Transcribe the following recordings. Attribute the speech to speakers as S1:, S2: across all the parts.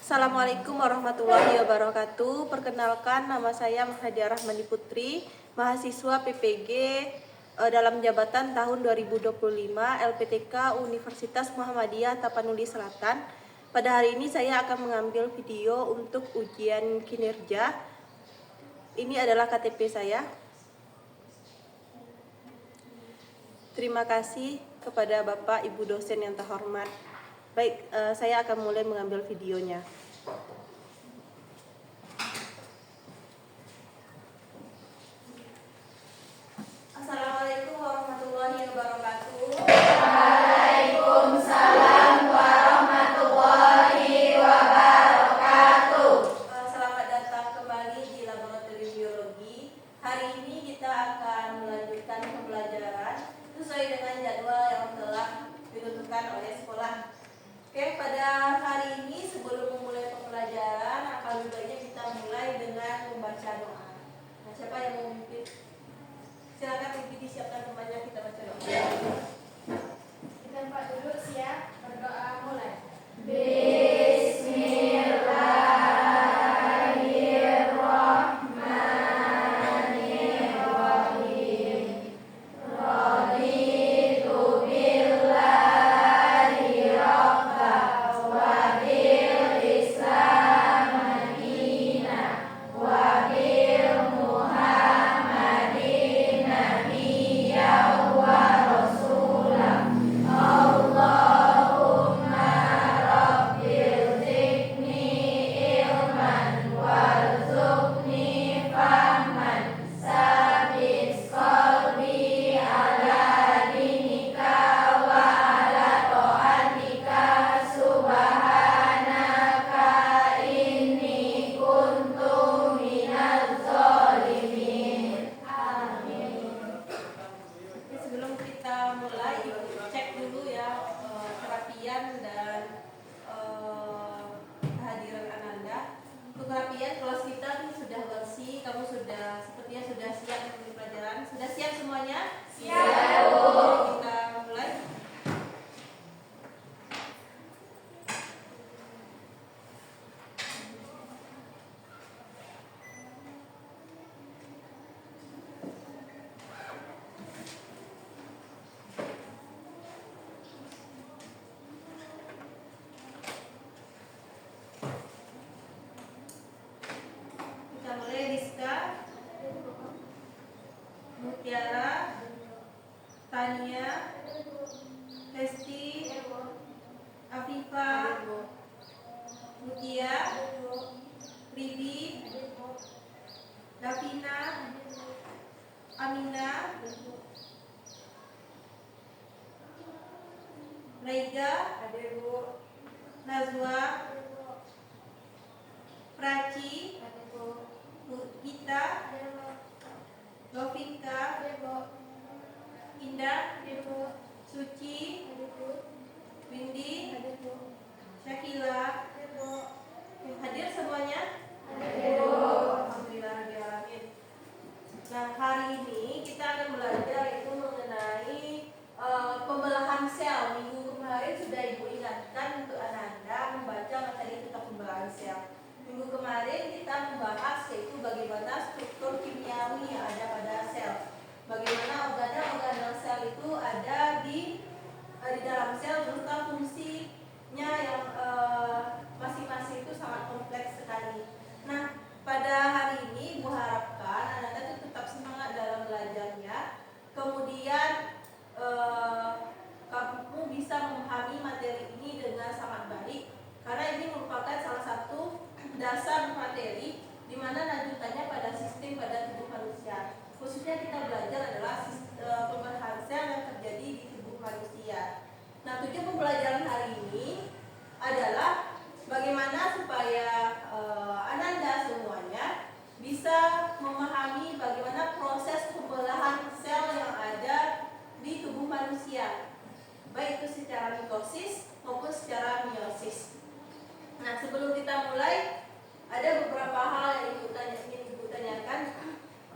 S1: Assalamualaikum warahmatullahi wabarakatuh. Perkenalkan, nama saya Mahadiah Rahmani Putri, mahasiswa PPG dalam jabatan tahun 2025 LPTK Universitas Muhammadiyah Tapanuli Selatan. Pada hari ini saya akan mengambil video untuk ujian kinerja. Ini adalah KTP saya. Terima kasih kepada Bapak Ibu dosen yang terhormat. Baik, saya akan mulai mengambil videonya. Assalamualaikum warahmatullahi wabarakatuh.
S2: Waalaikumsalam warahmatullahi wabarakatuh.
S1: Selamat datang kembali di Laboratorium Biologi. Hari ini kita akan melanjutkan pembelajaran sesuai dengan jadwal yang telah ditentukan oleh sekolah. Oke, pada hari ini sebelum memulai pembelajaran, akan baiknya kita mulai dengan membaca doa. Nah, siapa yang mau memimpin? Silakan mungkin disiapkan tempatnya, kita baca doa.
S2: Di tempat duduk siap, berdoa mulai.
S1: Mutiara, Tania, Hesti, Afifa, Mutia, Ridi, Davina, Amina, Raiga, Nazwa, Praci, Gita, Lovinka, Indah, Suci, Windy, Syakila, hadir semuanya? Alhamdulillah. Nah, hari ini kita akan belajar itu mengenai pembelahan sel. Minggu kemarin sudah Ibu ingatkan untuk Ananda membaca materi tentang pembelahan sel. Minggu kemarin kita membahas yaitu bagaimana struktur kimiawi yang ada pada sel. Bagaimana organel sel itu ada di dalam sel, serta fungsinya yang masing-masing itu sangat kompleks sekali. Nah, pada hari ini Ibu harapkan Anda tetap semangat dalam belajarnya. Kemudian kamu bisa memahami materi ini dengan sangat baik, karena ini merupakan salah satu dasar materi di mana lanjutannya pada sistem pada tubuh manusia. Khususnya kita belajar adalah pembelahan sel yang terjadi di tubuh manusia. Nah, tujuan pembelajaran hari ini adalah bagaimana supaya Ananda semuanya bisa memahami bagaimana proses pembelahan sel yang ada di tubuh manusia, baik itu secara mitosis maupun secara meiosis. Nah, sebelum kita mulai, ada beberapa hal yang ingin Ibu tanyakan.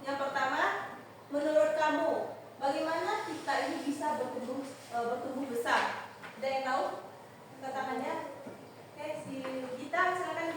S1: Yang pertama, menurut kamu, bagaimana kita ini bisa bertumbuh besar? Ada yang tahu? Katakannya. Oke, si Gita, silakan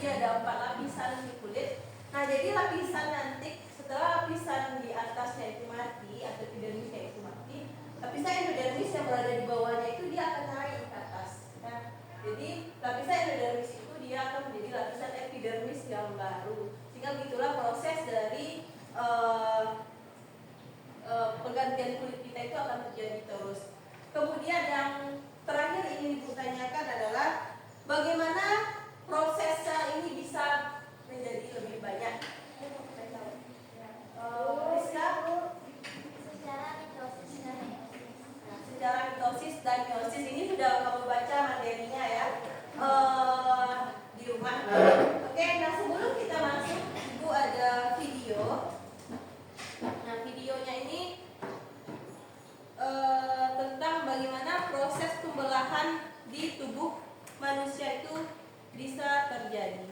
S1: dia ada 4 lapisan di kulit. Nah, jadi lapisan nanti setelah lapisan di atasnya itu mati atau epidermisnya itu mati, lapisan endodermis yang berada di bawahnya itu dia akan naik ke atas. Nah, jadi lapisan endodermis itu dia akan menjadi lapisan epidermis yang baru. Sehingga begitulah proses dari pergantian kulit kita itu akan terjadi terus. Kemudian yang terakhir ingin ditanyakan adalah bagaimana proses sel ini bisa menjadi lebih banyak. Rizka? Secara mitosis dan meiosis ini sudah kamu baca materinya ya di rumah. Oke, nah sebelum kita masuk, Ibu ada video. Nah, videonya ini tentang bagaimana proses pembelahan di tubuh manusia itu bisa terjadi.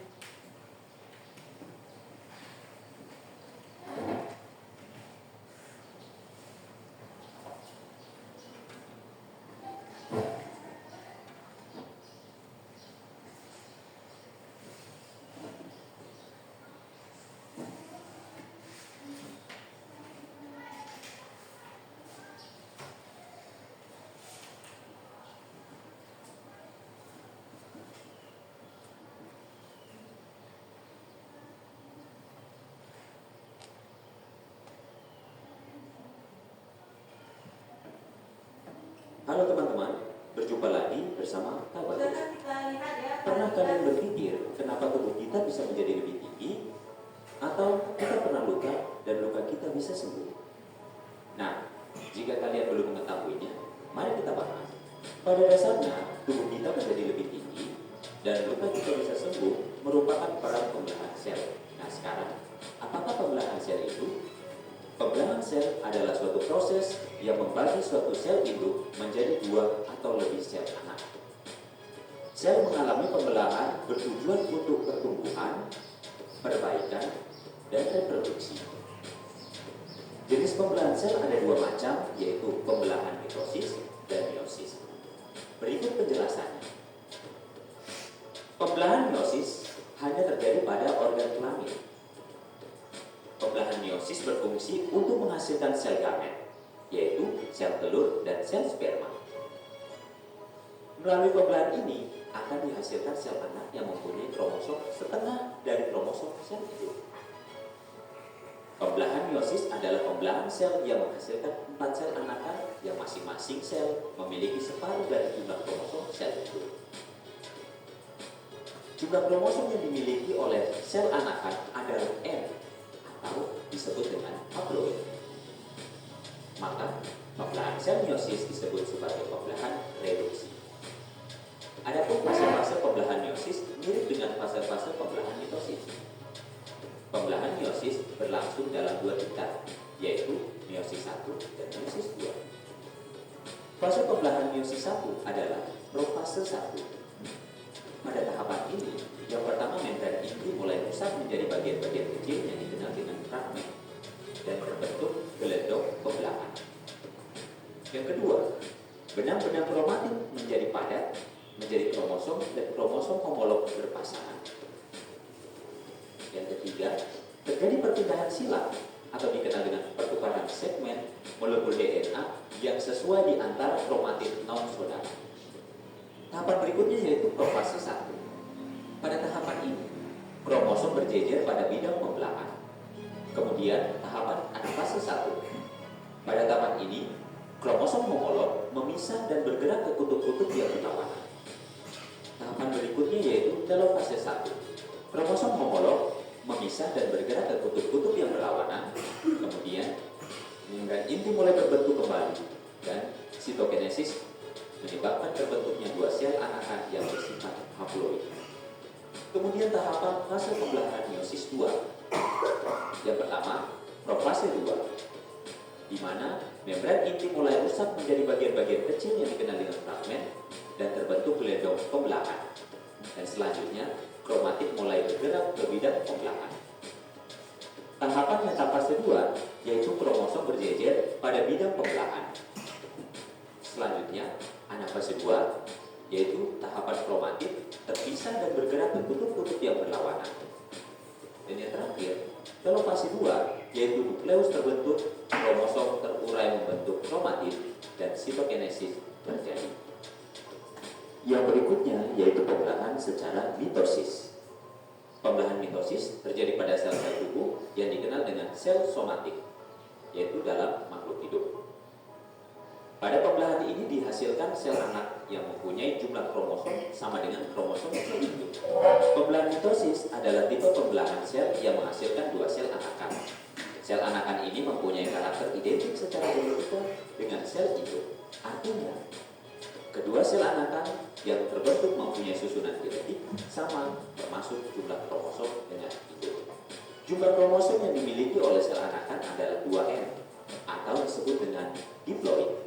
S3: Halo teman-teman, berjumpa lagi bersama Tawatur. Pernah kalian berpikir kenapa tubuh kita bisa menjadi lebih tinggi? Atau kita pernah luka dan luka kita bisa sembuh? Nah, jika kalian belum mengetahuinya, mari kita bahas. Pada dasarnya, tubuh kita menjadi lebih tinggi dan luka kita bisa sembuh merupakan peran pembelahan sel. Nah sekarang, apakah pembelahan sel itu? Pembelahan sel adalah suatu proses yang membagi suatu sel induk menjadi 2 atau lebih sel anak. Sel mengalami pembelahan bertujuan untuk pertumbuhan, perbaikan, dan reproduksi. Jenis pembelahan sel ada 2 macam, yaitu pembelahan mitosis dan meiosis. Berikut penjelasannya. Pembelahan meiosis hanya terjadi pada organ kelamin. Pembelahan meiosis berfungsi untuk menghasilkan sel gamet, yaitu sel telur dan sel sperma. Melalui pembelahan ini akan dihasilkan sel anak yang mempunyai kromosom setengah dari kromosom sel induk. Pembelahan meiosis adalah pembelahan sel yang menghasilkan 4 sel anakan yang masing-masing sel memiliki separuh dari jumlah kromosom sel induk. Jumlah kromosom yang dimiliki oleh sel anakan adalah N, atau disebut dengan haploid. Maka pembelahan sel meiosis disebut sebagai pembelahan reduksi. Adapun fase-fase pembelahan meiosis mirip dengan fase-fase pembelahan mitosis. Pembelahan meiosis berlangsung dalam 2 tingkat, yaitu meiosis 1 dan meiosis 2. Fase pembelahan meiosis 1 adalah profase 1. Pada tahapan ini, yang pertama membran inti mulai rusak menjadi bagian-bagian kecil yang dikenal dengan fragmen dan terbentuk geledok pembelahan. Yang kedua, benang-benang kromatin menjadi padat, menjadi kromosom dan kromosom homolog berpasangan. Yang ketiga, terjadi perpindahan sila atau dikenal dengan pertukaran segmen molekul DNA yang sesuai di antara kromatin non saudara. Tahapan berikutnya yaitu profase 1. Pada tahapan ini, kromosom berjejer pada bidang pembelahan. Kemudian tahapan anafase 1. Pada tahapan ini, kromosom homolog memisah dan bergerak ke kutub-kutub yang berlawanan. Tahapan berikutnya yaitu telofase 1. Kromosom homolog memisah dan bergerak ke kutub-kutub yang berlawanan. Kemudian, membran inti mulai berbentuk kembali dan sitokinesis menyebabkan terbentuknya 2 sel anakan yang bersifat haploid. Kemudian tahapan fase pembelahan meiosis 2. Yang pertama, profase 2, di mana membran inti mulai rusak menjadi bagian-bagian kecil yang dikenal dengan fragmen dan terbentuk geledok pembelahan. Dan selanjutnya, kromatin mulai bergerak ke bidang pembelahan. Tahapan metafase 2 yaitu kromosom berjejer pada bidang pembelahan. Selanjutnya, anafase 2 yaitu tahapan kromatit terpisah dan bergerak ke kutub-kutub yang berlawanan. Dan yang terakhir, telofasi 2, yaitu nukleus terbentuk, kromosom terurai membentuk kromatit, dan sitokinesis terjadi. Yang berikutnya yaitu pembelahan secara mitosis. Pembelahan mitosis terjadi pada sel-sel tubuh yang dikenal dengan sel somatik, yaitu dalam makhluk hidup. Pada pembelahan ini dihasilkan sel anak yang mempunyai jumlah kromosom sama dengan kromosom sel induk. Pembelahan mitosis adalah tipe pembelahan sel yang menghasilkan dua sel anakan. Sel anakan ini mempunyai karakter identik secara genetika dengan sel induk. Artinya, kedua sel anakan yang terbentuk mempunyai susunan genetik sama termasuk jumlah kromosom dengan induk. Jumlah kromosom yang dimiliki oleh sel anakan adalah 2N atau disebut dengan diploid.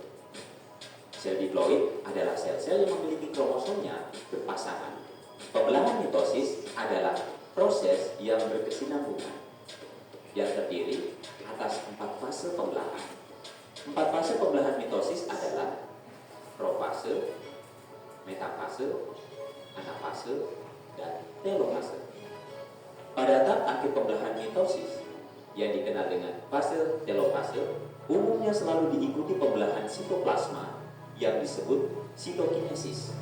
S3: Sel diploid adalah sel-sel yang memiliki kromosomnya berpasangan. Pembelahan mitosis adalah proses yang berkesinambungan yang terdiri atas 4 fase pembelahan. 4 fase pembelahan mitosis adalah profase, metafase, anafase, dan telofase. Pada tahap akhir pembelahan mitosis yang dikenal dengan fase telofase, umumnya selalu diikuti pembelahan sitoplasma yang disebut sitokinesis.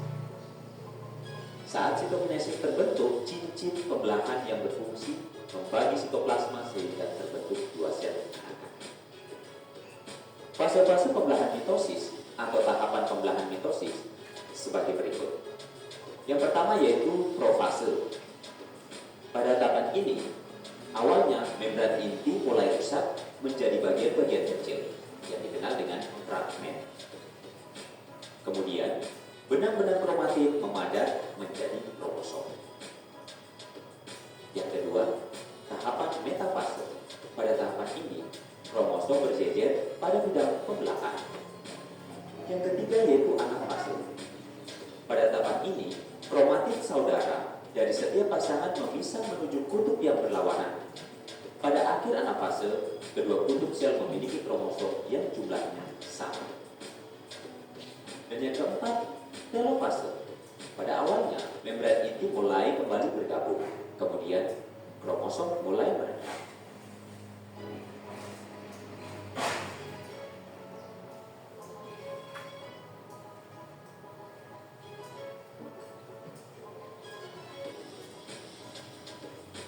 S3: Saat sitokinesis terbentuk, cincin pembelahan yang berfungsi membagi sitoplasma sehingga terbentuk dua sel anakan. Fase-fase pembelahan mitosis atau tahapan pembelahan mitosis sebagai berikut. Yang pertama yaitu profase. Pada tahapan ini, awalnya membran inti mulai rusak menjadi bagian-bagian kecil yang dikenal dengan fragmen. Kemudian, benang-benang kromatit memadat menjadi kromosom. Yang kedua, tahapan metafase. Pada tahapan ini, kromosom berjejer pada bidang pembelahan. Yang ketiga yaitu anafase. Pada tahapan ini, kromatit saudara dari setiap pasangan memisah menuju kutub yang berlawanan. Pada akhir anafase, kedua kutub sel memiliki kromosom yang jumlahnya sama. Dan yang keempat, telofase. Pada awalnya, membran inti mulai kembali bergabung. Kemudian, kromosom mulai meredah.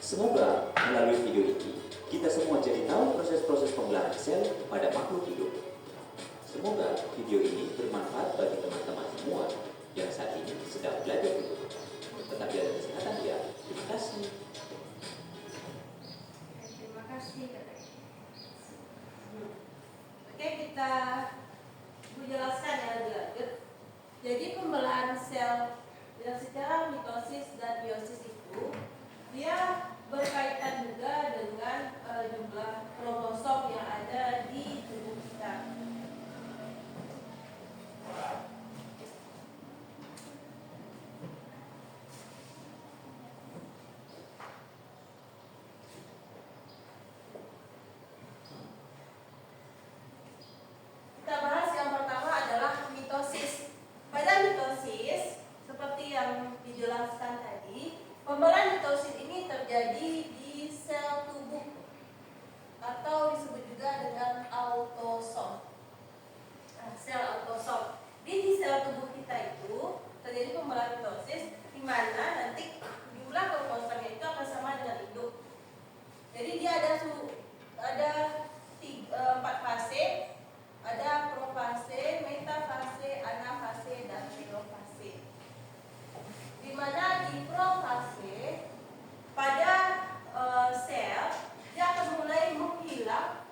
S3: Semoga melalui video ini kita semua jadi tahu proses-proses pembelahan sel pada makhluk hidup. Semoga video ini bermanfaat bagi teman-teman semua yang saat ini sedang belajar hidup. Tetap jaga kesehatan ya. Terima kasih.
S2: Terima kasih, Kak.
S1: Oke, kita jelaskan ya lebih lanjut. Jadi pembelahan sel yang secara mitosis dan meiosis itu dia berkaitan juga dengan jumlah kromosom yang ada di tubuh kita. Kita bahas yang pertama adalah mitosis. Pada mitosis, seperti yang dijelaskan tadi, pembelahan mitosis ini terjadi di sel tubuh atau disebut juga dengan autosom. Nah, sel autosom. Di sel tubuh kita itu terjadi pembelahan mitosis di mana nanti jumlah kromosomnya itu akan sama dengan induk. Jadi dia ada 4 fase. Ada profase, metafase, anafase, dan telofase. Di mana di profase pada sel dia akan mulai menghilang,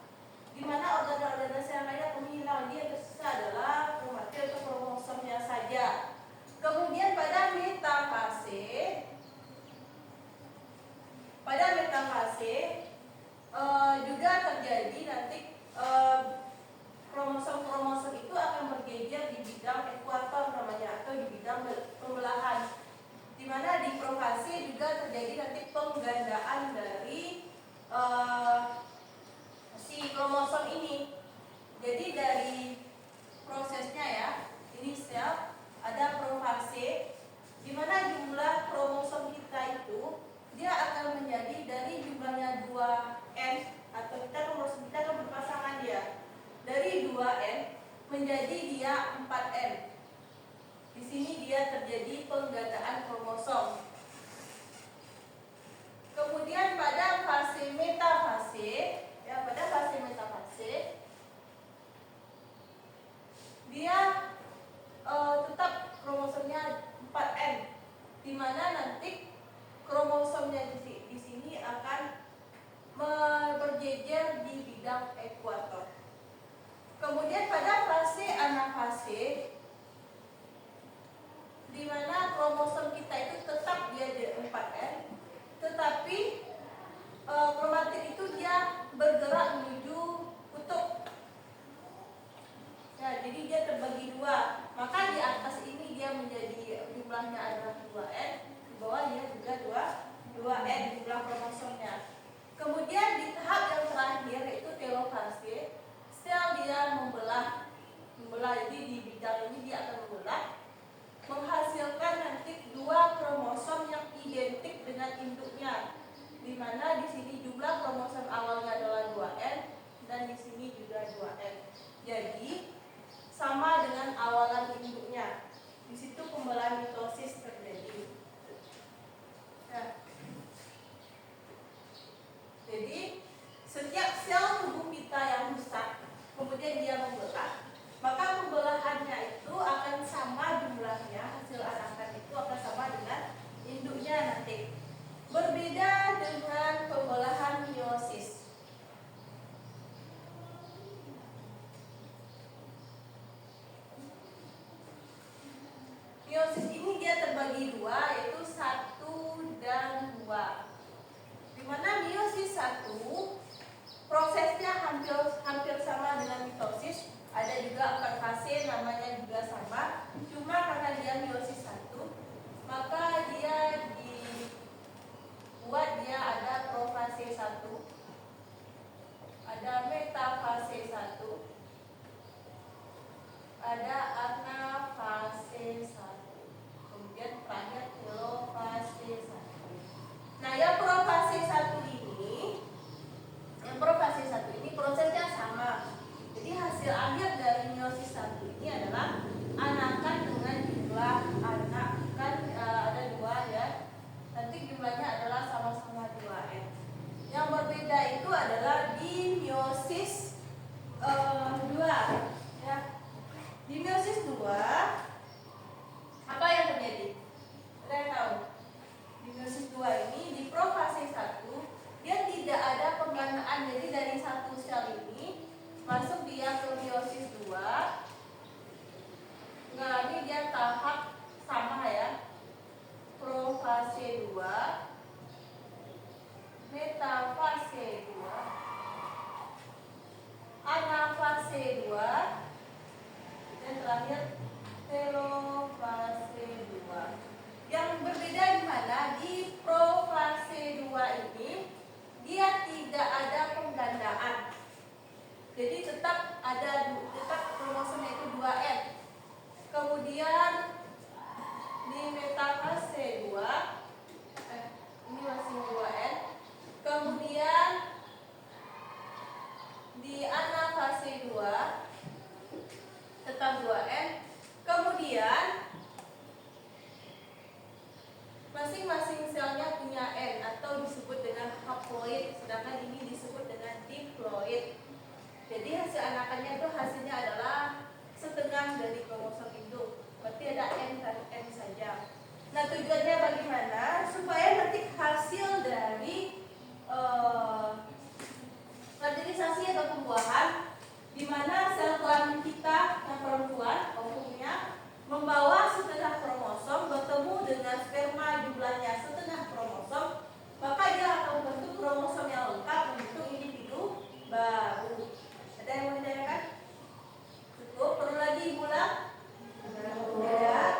S1: di mana organ-organ sel lainnya menghilang. Dia tersisa adalah kromatit atau kromosomnya saja. Kemudian pada di mana nanti kromosomnya di sini akan berjejer di bidang ekuator. Kemudian pada fase anafase, di mana kromosom kita itu tetap dia di 4N, tetapi kromatin itu dia bergerak menuju kutub. Nah, jadi dia terbagi dua. Maka di atas ini dia menjadi jumlahnya adalah 2N, di bawah dia juga 2N jumlah kromosomnya. Kemudian di tahap yang terakhir yaitu telofase, sel dia membelah. Jadi di bidang ini dia akan membelah, menghasilkan nanti dua kromosom yang identik dengan induknya, di mana di sini jumlah kromosom awalnya adalah 2N dan di sini juga 2N. Jadi sama dengan awalan induknya. Di situ pembelahan mitosis terjadi. Nah, jadi setiap sel tubuh kita yang rusak, kemudian dia membelah, maka pembelahannya itu akan sama jumlahnya, hasil anakan itu akan sama dengan induknya nanti. Berbeda dengan pembelahan meiosis. Meiosis ini dia terbagi dua, yaitu 1 dan 2. Di mana meiosis 1 prosesnya hampir sama dengan mitosis. Ada juga 4 fase, namanya juga sama. Cuma karena dia meiosis 1, maka dia dibuat dia ada profase 1, ada metafase 1, ada anafase 1, kemudian terakhir telofase 1. Nah, yang profase 1 ini prosesnya sama. Jadi hasil akhir dari meiosis 1 ini adalah anakan dengan jumlah anak kan ada 2 ya. Nanti jumlahnya adalah sama-sama 2N. Yang berbeda itu adalah di meiosis 2 ya. Di meiosis 2 apa yang terjadi? Ada yang tahu? Di meiosis 2 ini di profase 1 dia tidak ada penggandaan. Jadi dari satu sel ini masuk dia ke meiosis 2, mengalami dia tahap sama ya, profase 2, metafase 2, anafase 2, dan terakhir telofase 2. Yang berbeda di mana di profase 2 ini dia tidak ada penggandaan. Jadi tetap kromosomnya itu 2N. Kemudian di metafase 2 ini masih 2N. Kemudian di anafase 2 tetap 2N. Kemudian masing-masing selnya punya N atau disebut dengan haploid, sedangkan ini disebut dengan diploid. Jadi hasil anakannya itu hasilnya adalah setengah dari kromosom induk. Berarti ada N dan N saja. Nah, tujuannya bagaimana? Supaya nanti hasil dari fertilisasi atau pembuahan, di mana sel kelamin kita yang perempuan umumnya membawa setengah kromosom bertemu dengan sperma jumlahnya setengah kromosom, maka dia akan membentuk kromosom yang lengkap membentuk individu baru. Ada yang mau ditanyakan? Cukup? Perlu lagi ulang? Tidak.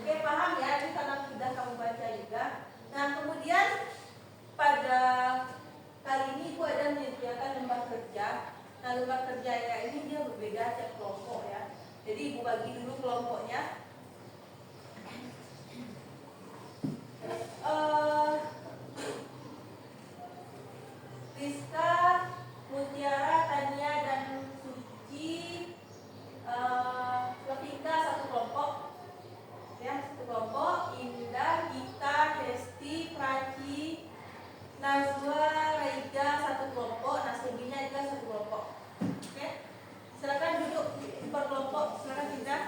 S1: Oke, paham ya? Ini karena sudah kamu baca juga. Nah, kemudian pada kali ini Ibu ada menyediakan lembar kerja. Nah, lembar kerjanya ini dia berbeda tiap kelompok ya. Jadi Ibu bagi dulu kelompoknya. Rizka, Mutiara, Tania, dan Suci, Levika satu kelompok. Ya, satu kelompok. Indah, Gita, Hesti, Praci, Nazwa, Raiga satu kelompok. Nasrubinya juga satu kelompok. Oke, silakan duduk per kelompok. Silakan Indah.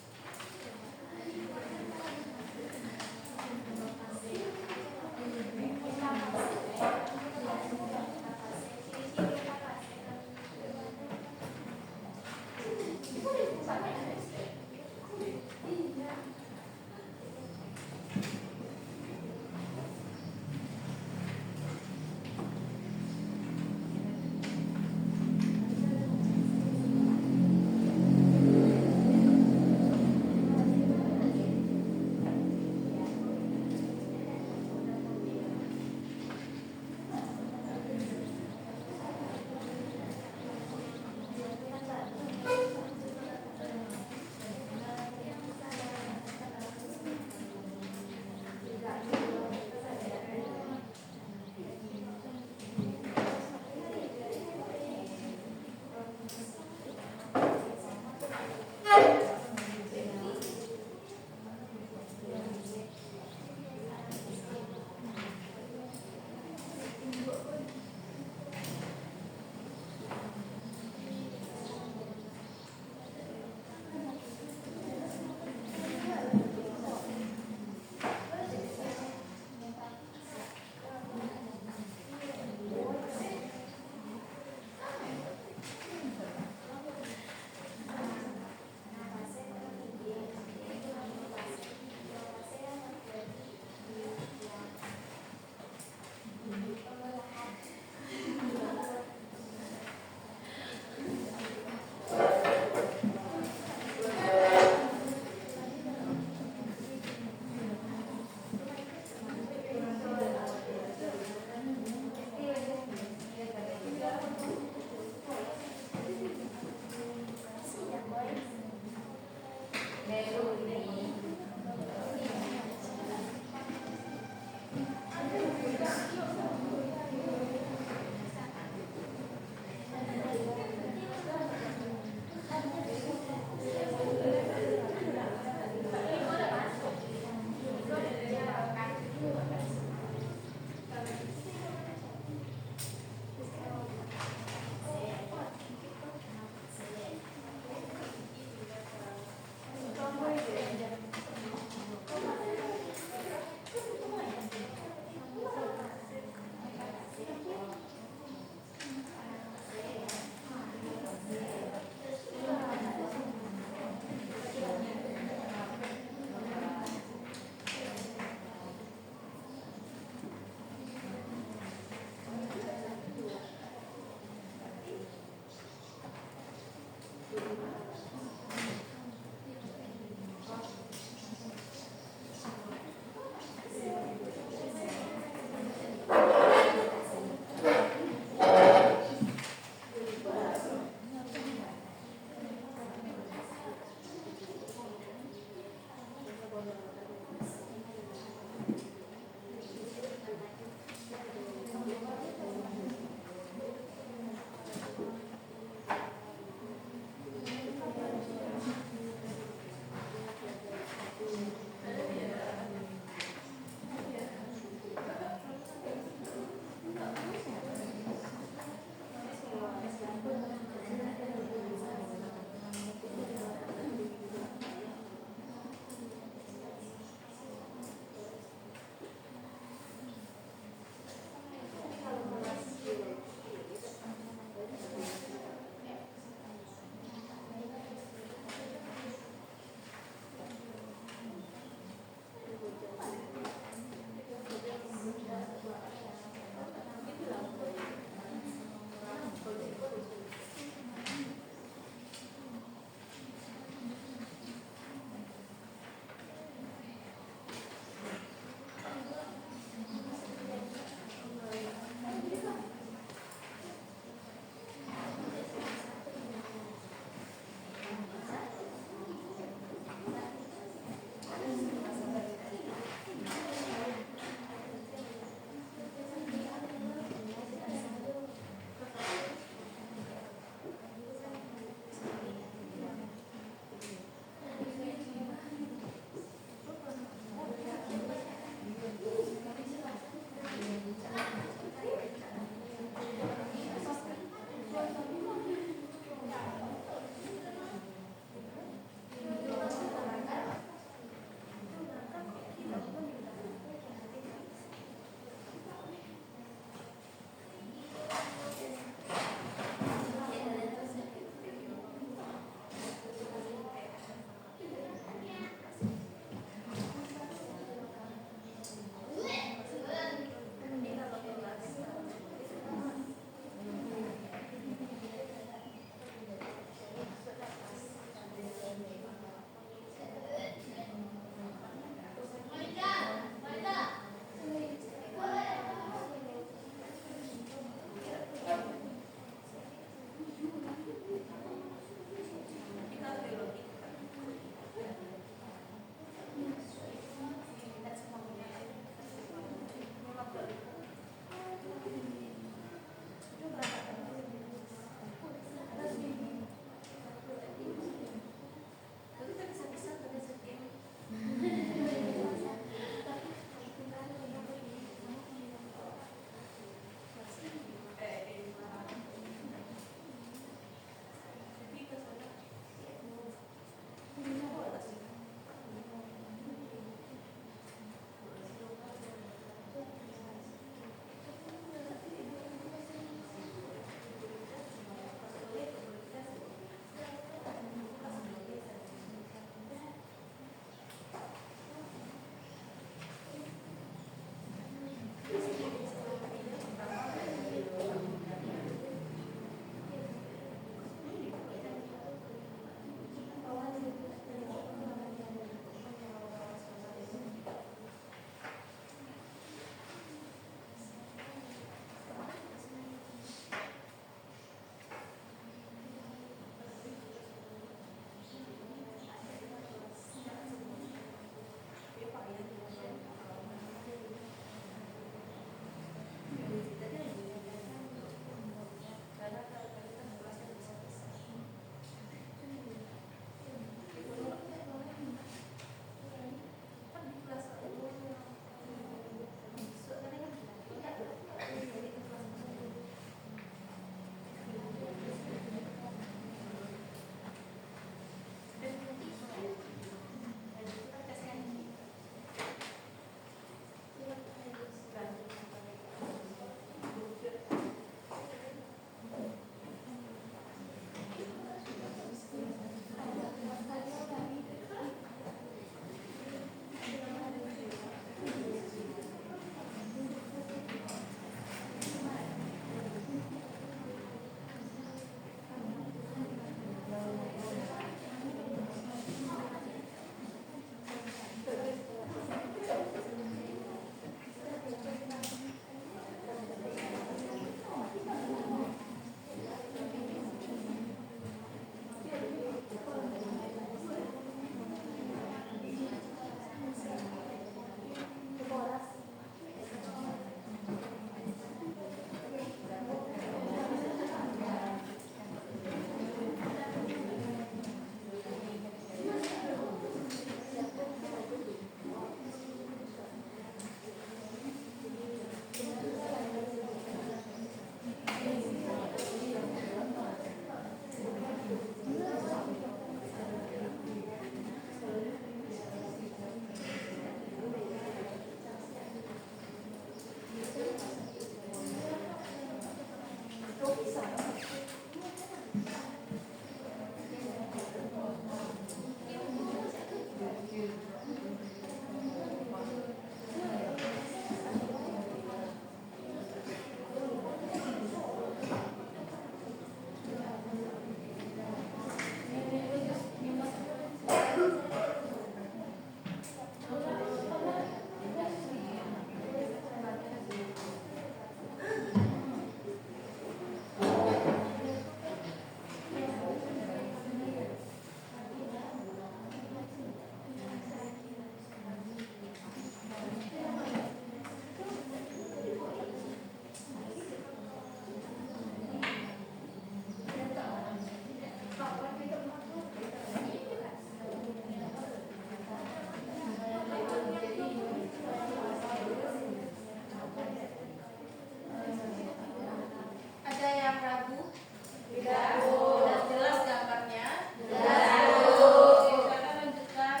S1: Tidak, Bu.
S2: Sudah jelas gambarnya?
S1: Jelas, Bu.
S2: Oke, silakan lanjutkan.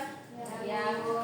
S1: Ya, Bu.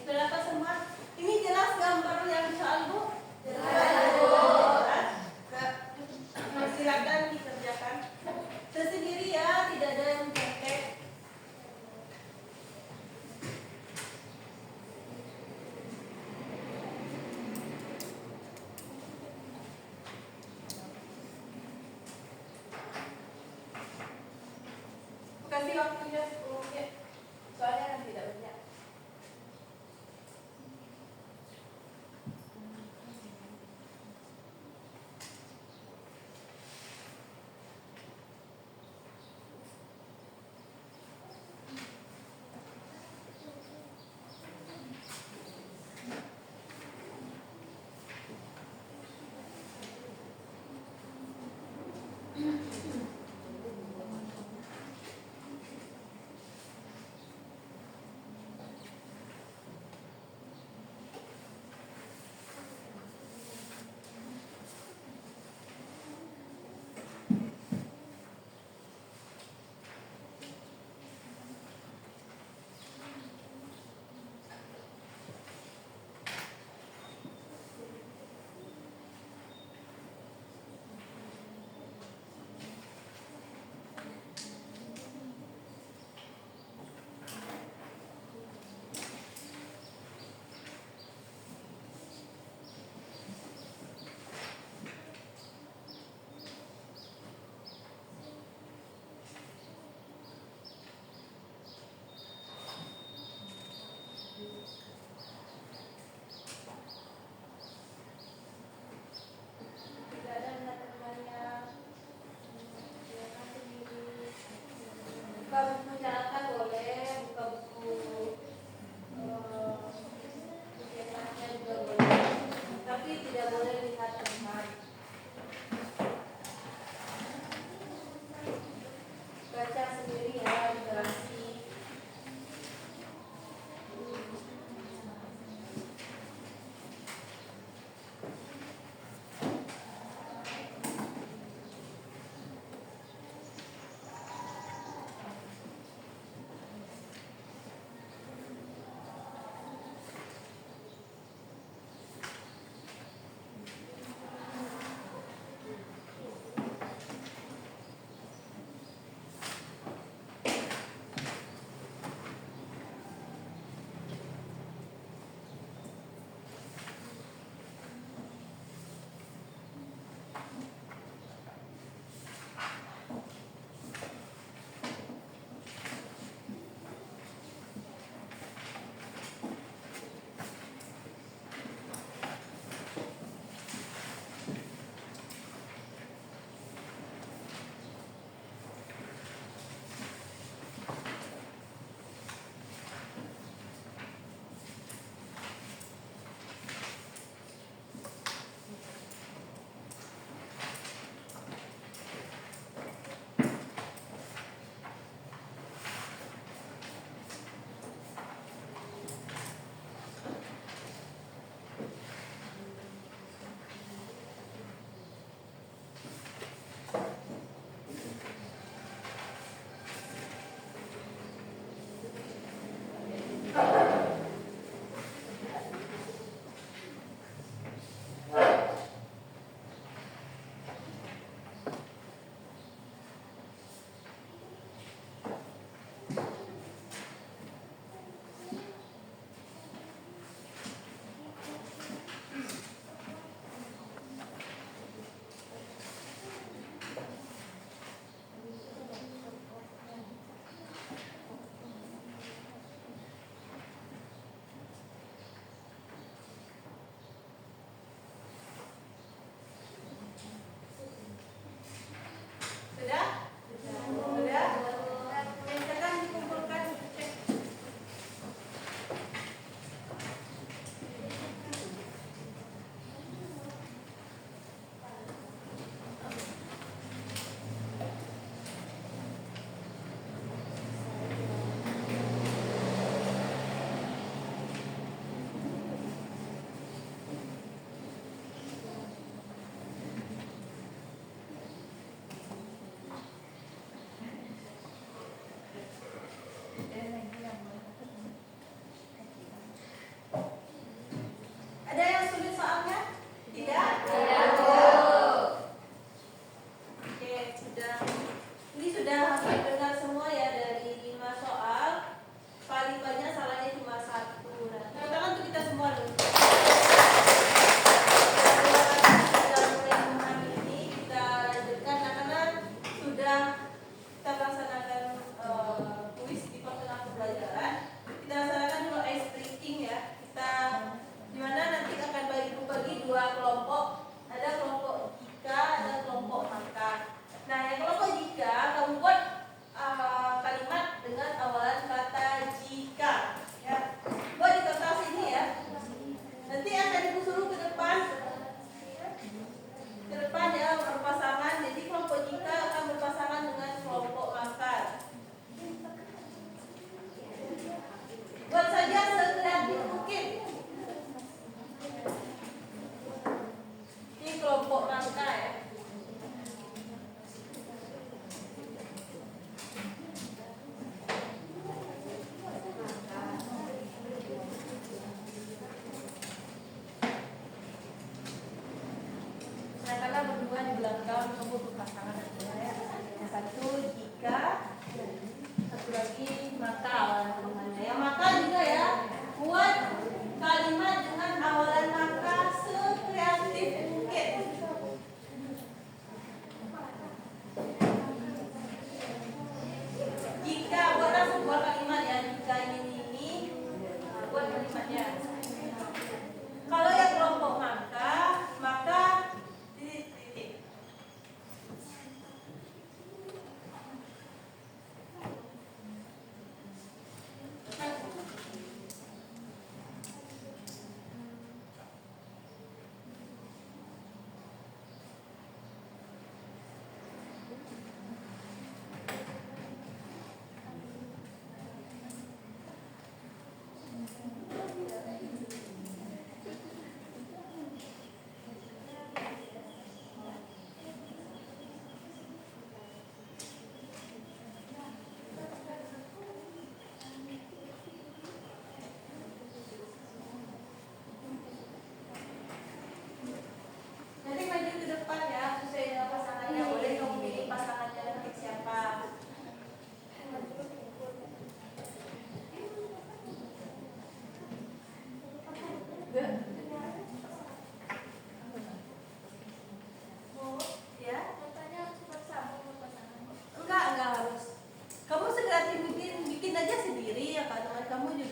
S1: Sudah dapat semua? Ini jelas gambar yang soal Bu?
S2: Jelas.
S1: Jelas? Silakan dikerjakan. Tersendiri ya, tidak ada yang praktek. Kasih waktunya 10 menit. Soalnya kan tidak banyak. Tidak ada minat temannya. Silakan sendiri. Buka buku catatan boleh, buka buku kegiatannya juga boleh, tapi tidak boleh lihat teman. Baca sendiri ya, durasi.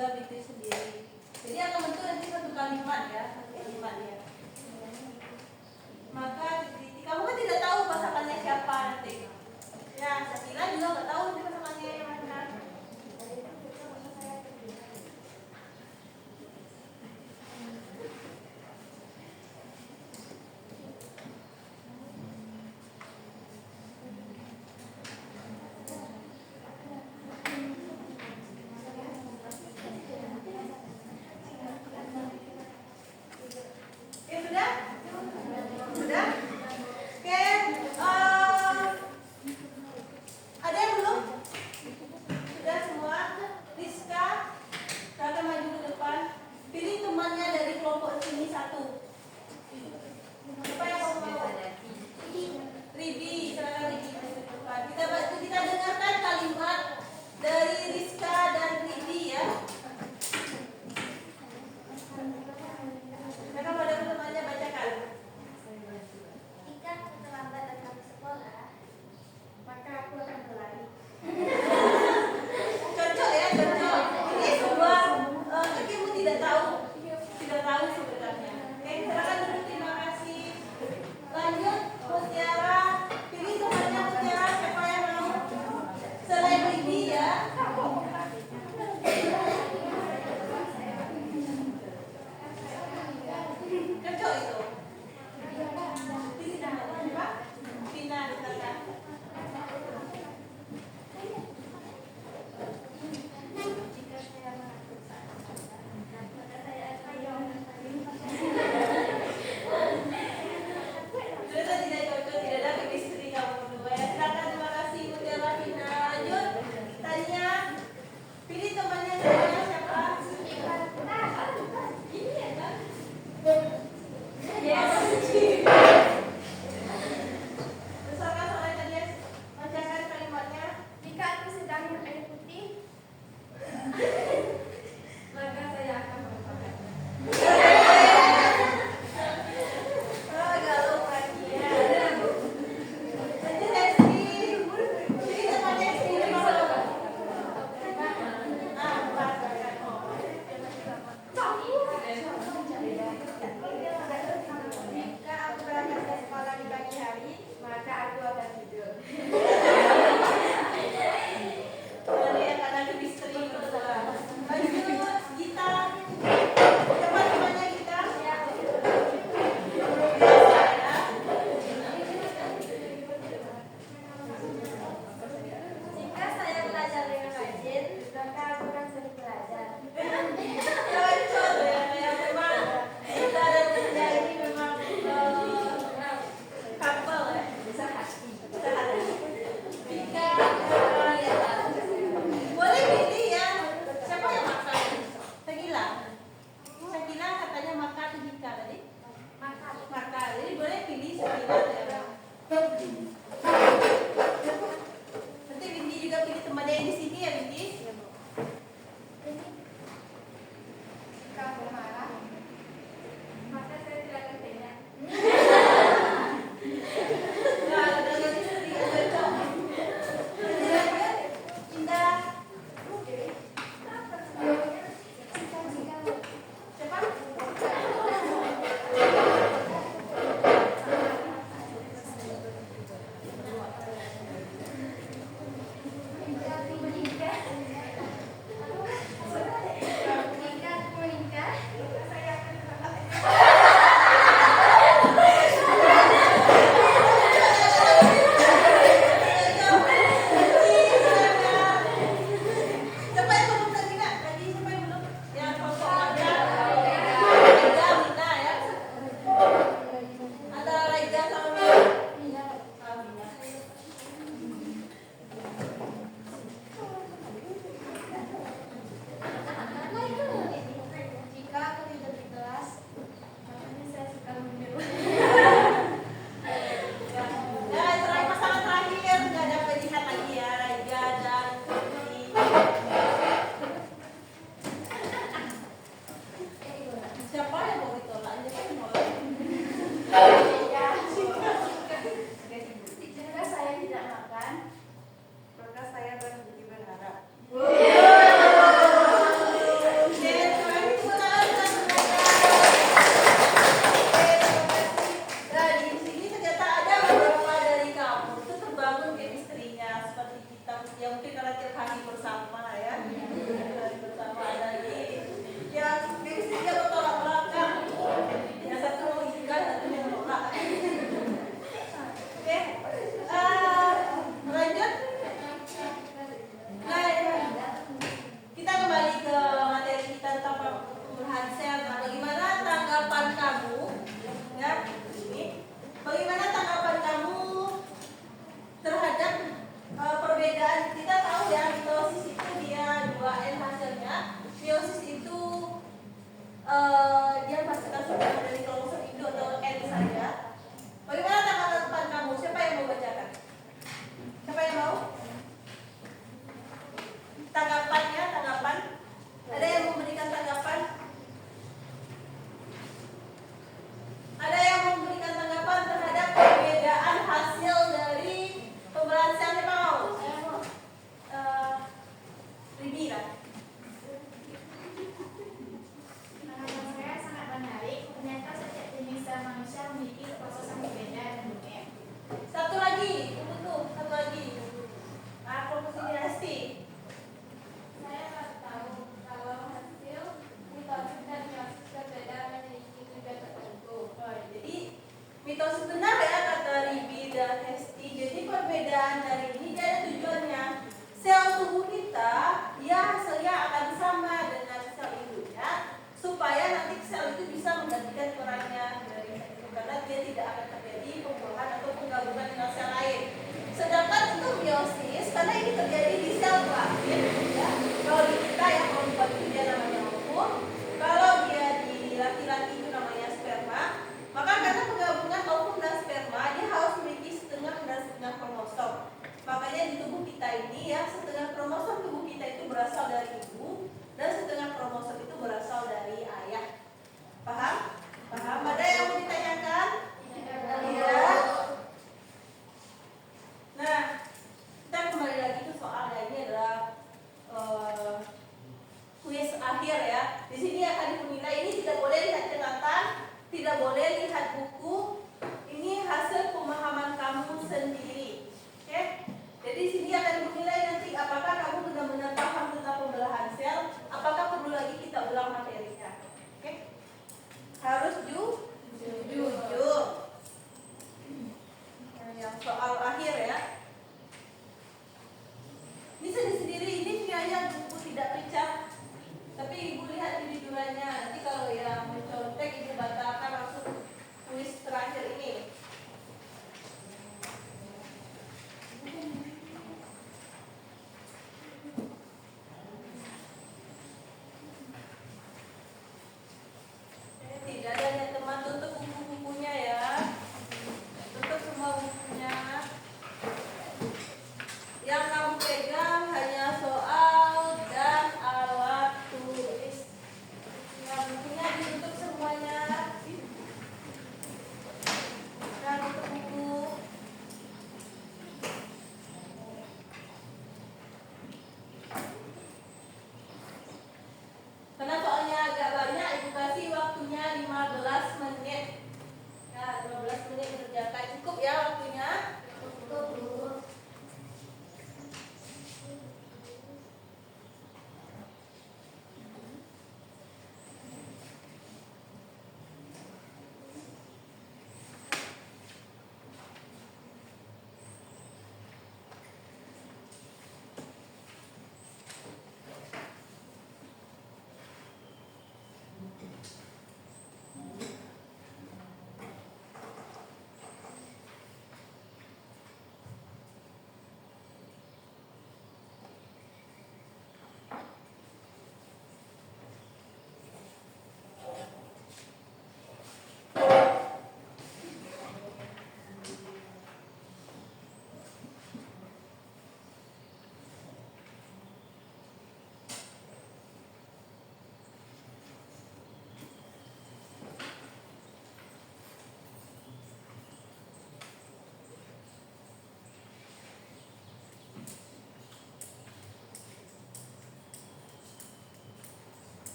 S1: juga Fitri sendiri. Jadi akan bentuk nanti satu kalimat ya, satu kalimat ya. Maka kamu kan tidak tahu pasangannya siapa nanti. Ya, Sakila juga nggak tahu nanti pasangannya yang mana. Sudah? Sudah? Oke, ada yang belum? Sudah semua? Rizka, kakak maju ke depan. Pilih temannya dari kelompok sini satu. Siapa yang kamu mau? Ribi, silakan Ribi maju ke depan. Kita dengarkan kalimat dari Rizka dan Ribi ya. Mereka pada temannya bacakan.
S4: Jika aku terlambat datang ke sekolah, maka aku akan berlari.
S1: Cocok ya, cocok. Ini sebuah kamu tidak tahu sebenarnya. Oke, silakan dulu, terima kasih. Lanjut, Mutiara. Pilih temannya Mutiara, siapa yang mau? Selain Bibi ya. Cocok itu. Pilih temannya siapa? Vina, silakan.
S4: Jika saya melakukan maka saya akan
S1: Ternyata tidak cocok, tidak ada chemistry kamu berdua ya. Silakan, terima kasih Mutiara, Vina. Lanjut, tanya. Pilih temannya namanya siapa? Ini ya kan? Yes. Misalkan soalnya tadi bacakan kalimatnya.
S4: Jika aku sedang minum air putih, maka saya akan melupakannya.
S1: Oh, galau lagi ya. Lanjut, Esti. Pilih temannya Esti.
S4: Jika aku berangkat ke sekolah di pagi hari, maka aku akan tidur.
S1: Boleh ya, karena chemistry berdua. Lanjut, Gita. Siapa temannya Gita? Biasa ya.
S4: Jika saya belajar dengan rajin, maka aku akan sering belajar.
S1: Cocok ya, kayak memang Gita dan Gita ini memang couple ya. Sehati. Jika boleh pilih ya. Siapa yang makan? Sakila. Sakila katanya makan atau Gita tadi? Makan. Jadi boleh pilih Sakila ya. Nanti Windy juga pilih temannya yang di sini ya, Windy.
S4: Kamu marah, maka saya tidak akan tanya.
S1: Nah, ada lagi sedikit cocok. Lanjut, Indah. Siapa?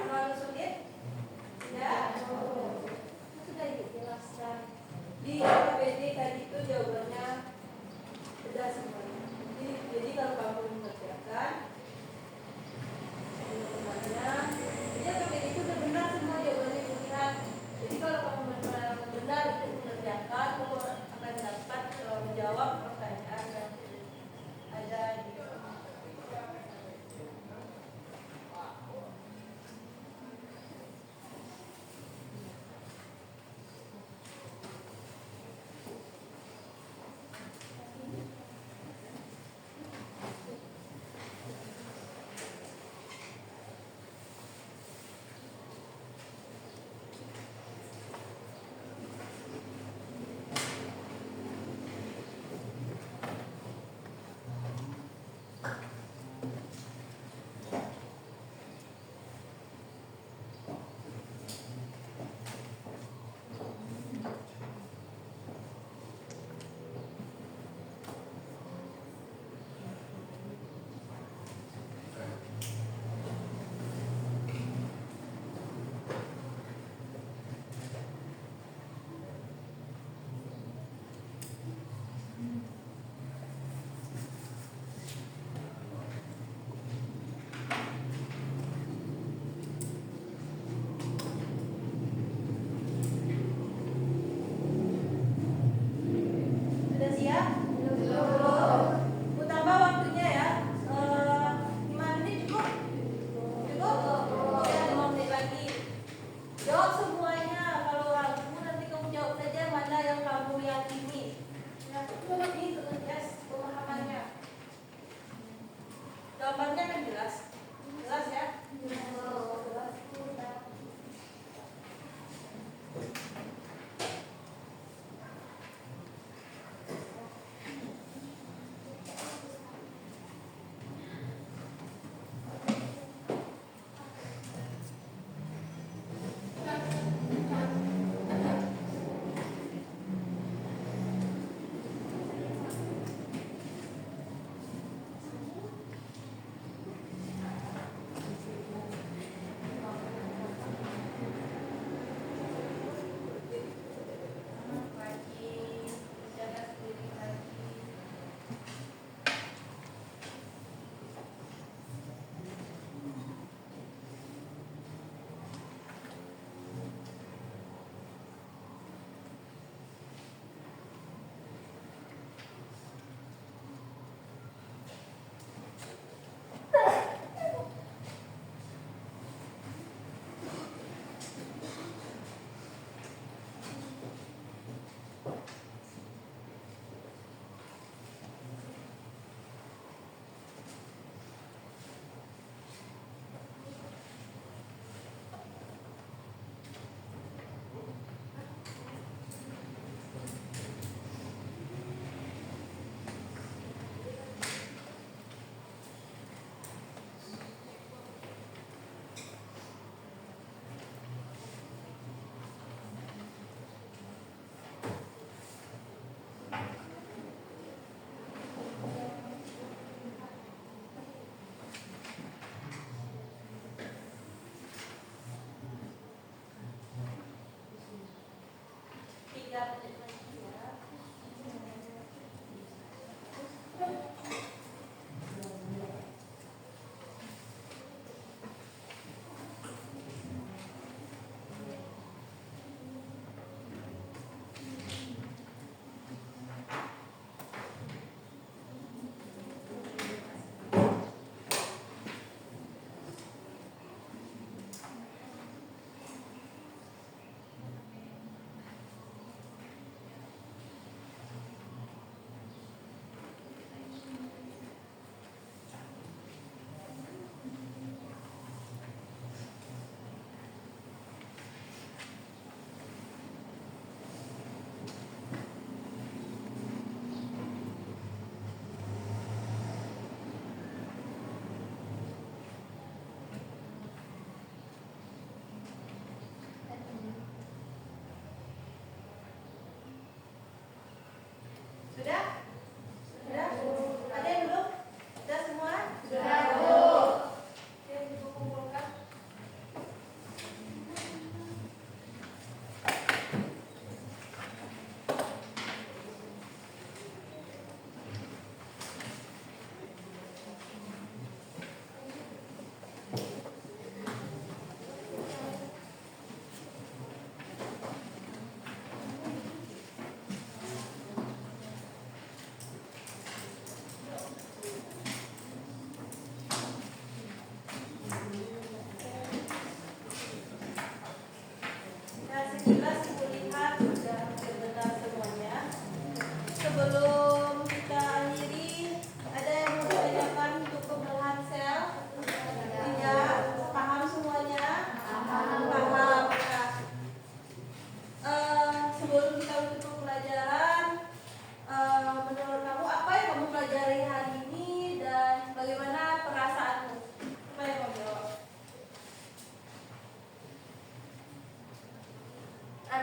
S1: Terlalu sulit? Tidak? Sudah dijelaskan. Di KBD tadi itu jawabannya sudah semuanya. Jadi kalau kamu mengerjakan jawabannya, jadi KBD itu sudah benar semua jawabannya pilihan. Jadi kalau kamu benar itu mengerjakan, kamu akan dapat menjawab pertanyaan yang ada di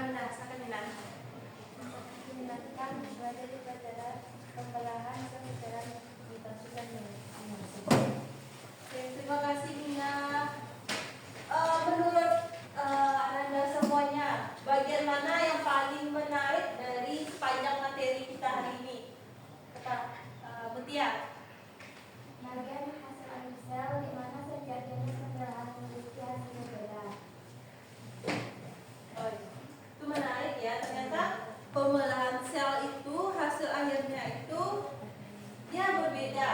S1: Mina, silakan Mina.
S4: Menyenangkan belajar di pelajaran pembelahan pemikiran dimasukkan dengan
S1: Oke, terima kasih Mina. Menurut Anda semuanya, bagian mana yang paling menarik dari sepanjang materi kita hari ini? Kata Mutia.
S4: bagian hasil akhir sel di mana sejatinya pembelahan memiliki hasil berbeda.
S1: Oh, itu menarik ya. Ternyata pembelahan sel itu hasil akhirnya itu dia berbeda.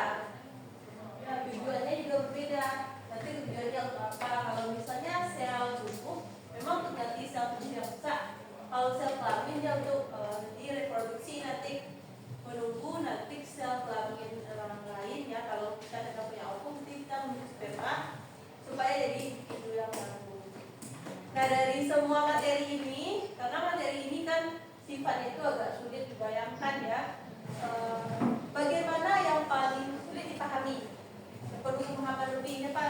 S1: Ya, tujuannya juga berbeda. Nanti tujuannya untuk apa? Kalau misalnya sel tubuh, memang untuk ganti sel tubuh yang rusak. Kalau sel kelamin dia untuk nanti reproduksi, nanti menunggu nanti sel kelamin orang lain ya. Kalau kita tidak punya ovum, nanti kita menunggu sperma supaya jadi ibu yang baru. Nah, dari semua materi ini, karena materi ini kan sifatnya itu agak sulit dibayangkan ya. Bagaimana yang paling sulit dipahami? Perlu pemahaman lebih ya Pak.